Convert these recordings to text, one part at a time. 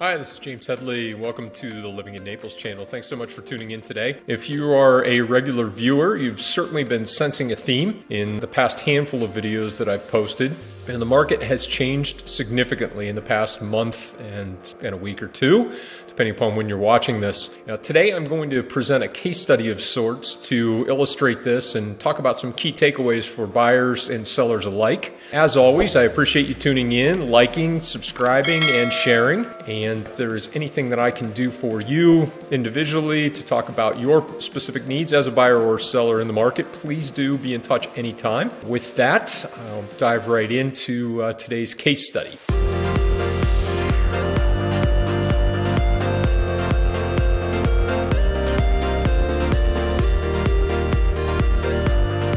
Hi, this is James Headley. Welcome to the Living in Naples channel. Thanks so much for tuning in today. If you are a regular viewer, you've certainly been sensing a theme in the past handful of videos that I've posted. And the market has changed significantly in the past month and a week or two, depending upon when you're watching this. Now, today I'm going to present a case study of sorts to illustrate this and talk about some key takeaways for buyers and sellers alike. As always, I appreciate you tuning in, liking, subscribing, and sharing. And if there is anything that I can do for you individually to talk about your specific needs as a buyer or seller in the market, please do be in touch anytime. With that, I'll dive right into today's case study.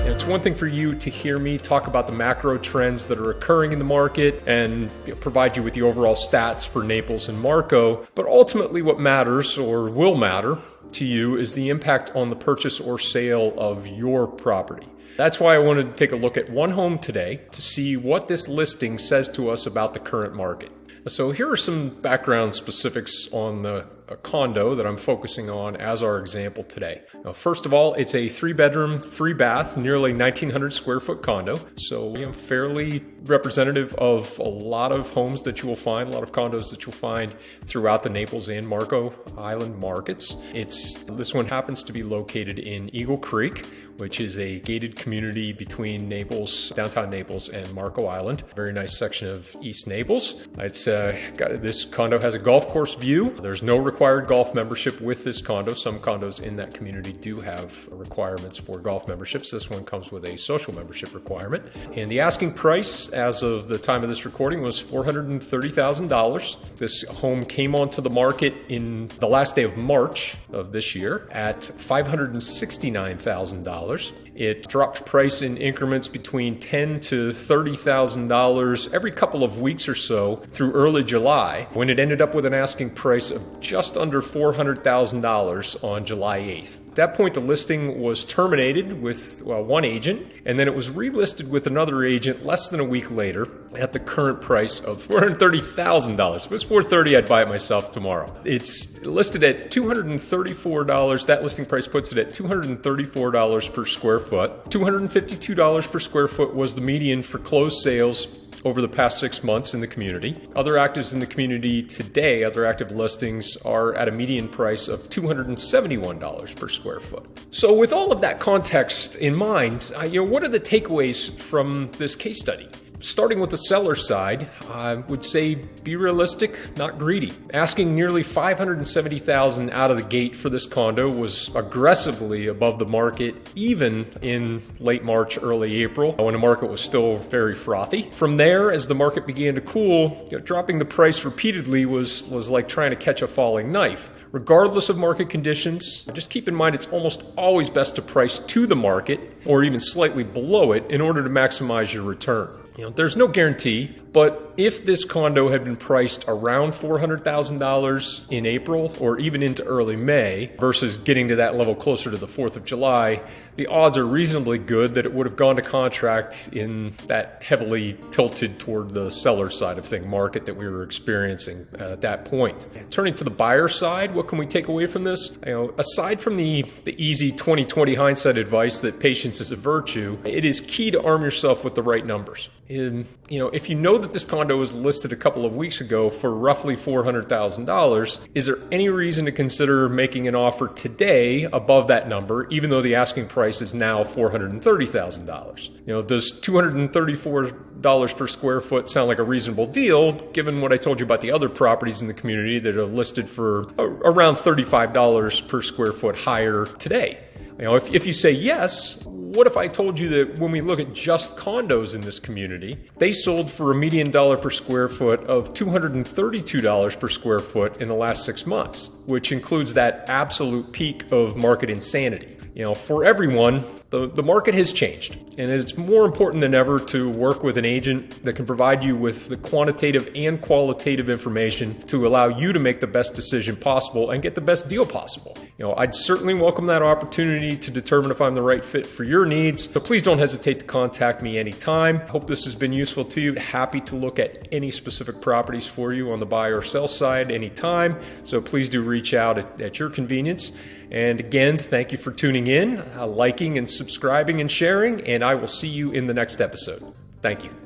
It's one thing for you to hear me talk about the macro trends that are occurring in the market and provide you with the overall stats for Naples and Marco, but ultimately what matters or will matter to you is the impact on the purchase or sale of your property. That's why I wanted to take a look at one home today to see what this listing says to us about the current market. So here are some background specifics on the condo that I'm focusing on as our example today. Now, first of all, it's a 3-bedroom, 3-bath, nearly 1,900 square foot condo. So fairly representative of a lot of homes that you will find, a lot of condos that you'll find throughout the Naples and Marco Island markets. This one happens to be located in Eagle Creek, which is a gated community between Naples, downtown Naples, and Marco Island. Very nice section of East Naples. This condo has a golf course view. There's no required golf membership with this condo. Some condos in that community do have requirements for golf memberships. This one comes with a social membership requirement. And the asking price as of the time of this recording was $430,000. This home came onto the market in the last day of March of this year at $569,000. It dropped price in increments between $10,000 to $30,000 every couple of weeks or so through early July, when it ended up with an asking price of just under $400,000 on July 8th. At that point, the listing was terminated with one agent, and then it was relisted with another agent less than a week later at the current price of $430,000. If it was $430,000, I'd buy it myself tomorrow. It's listed at $234. That listing price puts it at $234 per square foot. $252 per square foot was the median for closed sales over the past 6 months in the community. Other actives in the community today, other active listings, are at a median price of $271 per square foot. So with all of that context in mind, what are the takeaways from this case study? Starting with the seller side, I would say be realistic, not greedy. Asking nearly $570,000 out of the gate for this condo was aggressively above the market, even in late March, early April, when the market was still very frothy. From there, as the market began to cool, dropping the price repeatedly was like trying to catch a falling knife. Regardless of market conditions, just keep in mind it's almost always best to price to the market or even slightly below it in order to maximize your return. There's no guarantee, but if this condo had been priced around $400,000 in April or even into early May versus getting to that level closer to the 4th of July, the odds are reasonably good that it would have gone to contract in that heavily tilted toward the seller side of thing market that we were experiencing at that point. Turning to the buyer side, what can we take away from this? Aside from the easy 20/20 hindsight advice that patience is a virtue, it is key to arm yourself with the right numbers. If you know that this condo was listed a couple of weeks ago for roughly $400,000, is there any reason to consider making an offer today above that number, even though the asking price is now $430,000? Does $234 per square foot sound like a reasonable deal, given what I told you about the other properties in the community that are listed for around $35 per square foot higher today? If you say yes, what if I told you that when we look at just condos in this community, they sold for a median dollar per square foot of $232 per square foot in the last 6 months, which includes that absolute peak of market insanity. For everyone, The market has changed, and it's more important than ever to work with an agent that can provide you with the quantitative and qualitative information to allow you to make the best decision possible and get the best deal possible. I'd certainly welcome that opportunity to determine if I'm the right fit for your needs, so please don't hesitate to contact me anytime. I hope this has been useful to you. Happy to look at any specific properties for you on the buy or sell side anytime, so please do reach out at your convenience. And again, thank you for tuning in, liking and subscribing and sharing, and I will see you in the next episode. Thank you.